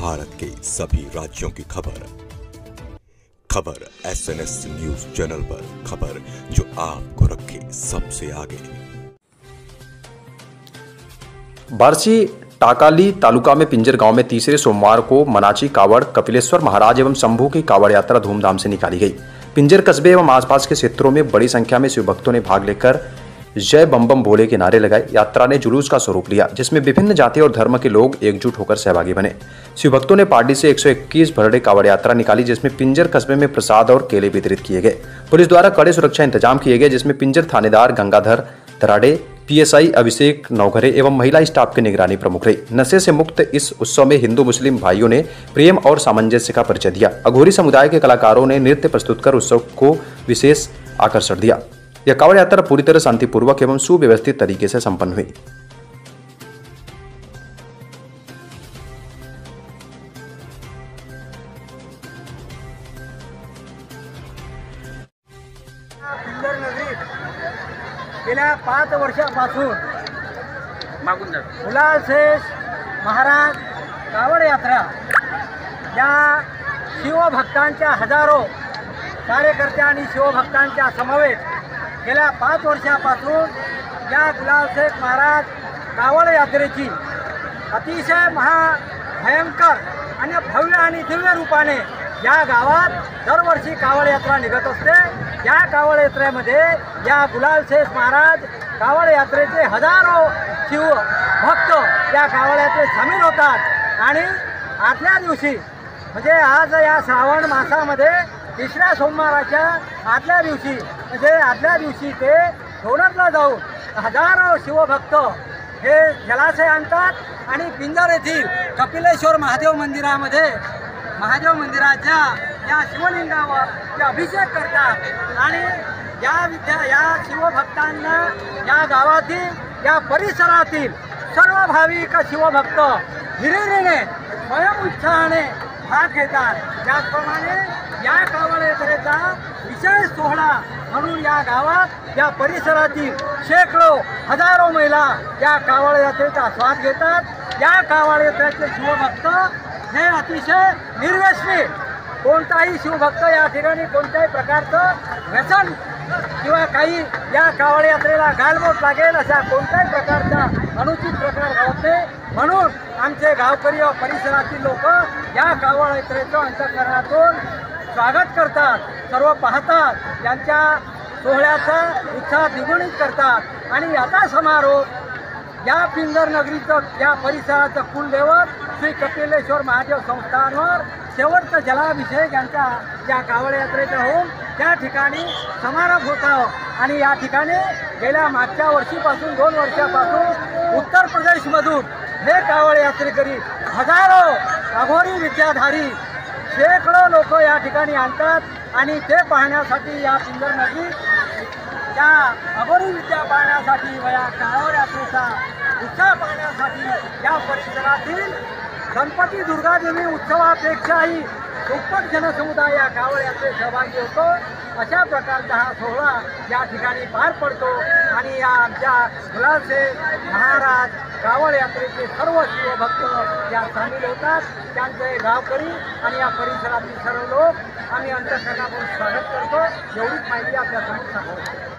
भारत के सभी राज्यों की खबर SNS न्यूज चैनल पर, खबर जो आपको रखे सबसे आगे। बार्शी टाकाली तालुका में पिंजर गांव में तीसरे सोमवार को मनाची कावड़ कपिलेश्वर महाराज एवं शंभू की कावड़ यात्रा धूमधाम से निकाली गई। पिंजर कस्बे एवं आसपास के क्षेत्रों में बड़ी संख्या में शिव भक्तों ने भाग लेकर जय बम बम भोले के नारे लगाए। यात्रा ने जुलूस का स्वरूप लिया, जिसमें विभिन्न जाति और धर्म के लोग एकजुट होकर सहभागी बने। शिव भक्तों ने पार्टी से 121 भरड़े कावड़ यात्रा निकाली, जिसमें पिंजर कस्बे में प्रसाद और केले वितरित किए गए। पुलिस द्वारा कड़े सुरक्षा इंतजाम किए गए, जिसमें पिंजर थानेदार गंगाधर दराड़े, PSI अभिषेक नौघरे एवं महिला स्टाफ की निगरानी प्रमुख रही। नशे से मुक्त इस उत्सव में हिंदू मुस्लिम भाइयों ने प्रेम और सामंजस्य का परिचय दिया। अघोरी समुदाय के कलाकारों ने नृत्य प्रस्तुत कर उत्सव को विशेष आकर्षण दिया। यह कावड़ यात्रा पूरी तरह शांतिपूर्वक एवं सुव्यवस्थित तरीके से संपन्न हुई। पिंजर नगरीत गेल्या 5 वर्षापासून गुलालशेष महाराज कावड़ यात्रा या शिवभक्तांच्या हजारो कार्यकर्ते आणि शिवभक्तांच्या समवेत गेल्या 5 वर्षापासून या गुलालशेख महाराज कावड़ यात्रेची अतिशय भयंकर आणि भव्य आणि दिव्य रूपाने या गावात दरवर्षी कावड़ यात्रा निघत असते। या कावड़ यात्रेमध्ये या गुलालशेख महाराज कावड़ यात्रेचे हजारो शिव भक्त या कावड़ यात्रेत सामील होतात आणि आदल्या दिवशी म्हणजे आज या श्रावण मासामध्ये तिसऱ्या सोमवाराच्या आदल्या दिवशी ते डोंगराला जाऊन हजारो शिवभक्त हे जलाशय आणतात आणि पिंजर येथील कपिलेश्वर महादेव मंदिराच्या या शिवलिंगावर ते अभिषेक करतात आणि या शिवभक्तांना या गावातील या परिसरातील सर्व भाविक शिवभक्त हिरिरीने स्वयं उत्साहाने भाग घेतात। त्याचप्रमाणे या कावड़ यात्रेचा विशेष सोहळा म्हणून या गावात या परिसरातील शेकडो हजारो महिला या कावड़ यात्रेचा स्वाद घेतात। या कावड़ यात्रेचे शिवभक्त हे अतिशय निर्व्यसनी, कोणताही शिवभक्त या ठिकाणी कोणत्याही प्रकारचं व्यसन किंवा काही या कावड़ यात्रेला गालबोट लागेल अशा कोणत्याही प्रकारचा अनुचित प्रकार घडत नाही। म्हणून आमचे गावकरी व परिसरातील लोक या कावड़ यात्रेचं अंतःकरणातून स्वागत करतात, सर्व पाहतात, यांच्या सोहळ्याचा उत्साह द्विगुणित करतात आणि याचा समारोप या पिंजर नगरीचं या परिसराचं कुलदैवत श्री कपिलेश्वर महादेव संस्थानवर शेवटचा जलाभिषेक यांच्या या कावड़ यात्रेचा होऊन त्या ठिकाणी समारोप होता। आणि या ठिकाणी गेल्या मागच्या वर्षीपासून 2 वर्षापासून उत्तर प्रदेशमधून हे कावड़ यात्रेकरी हजारो अघोरी विद्याधारी शेकडो लोक या ठिकाणी आणतात आणि ते पाहण्यासाठी या पिंजर नगरीत या अघोरी विद्या पाहण्यासाठी व या कावड़ यात्रेचा उत्साह पाहण्यासाठी या परिसरातील गणपती दुर्गादेवी उत्सवापेक्षाही दुप्पट जनसमुदाय या कावड़ यात्रेत सहभागी होतो। अशा प्रकारचा हा सोहळा या ठिकाणी पार पडतो आणि या आमच्या गुलालशेख महाराज कावड़ यात्रेचे सर्व शिवभक्त या सामील होतात। त्यांचे गावकरी आणि या परिसरातील सर्व लोक आम्ही अंतःकरणातून स्वागत करतो। एवढीच माहिती आपल्या समोर सांगतो।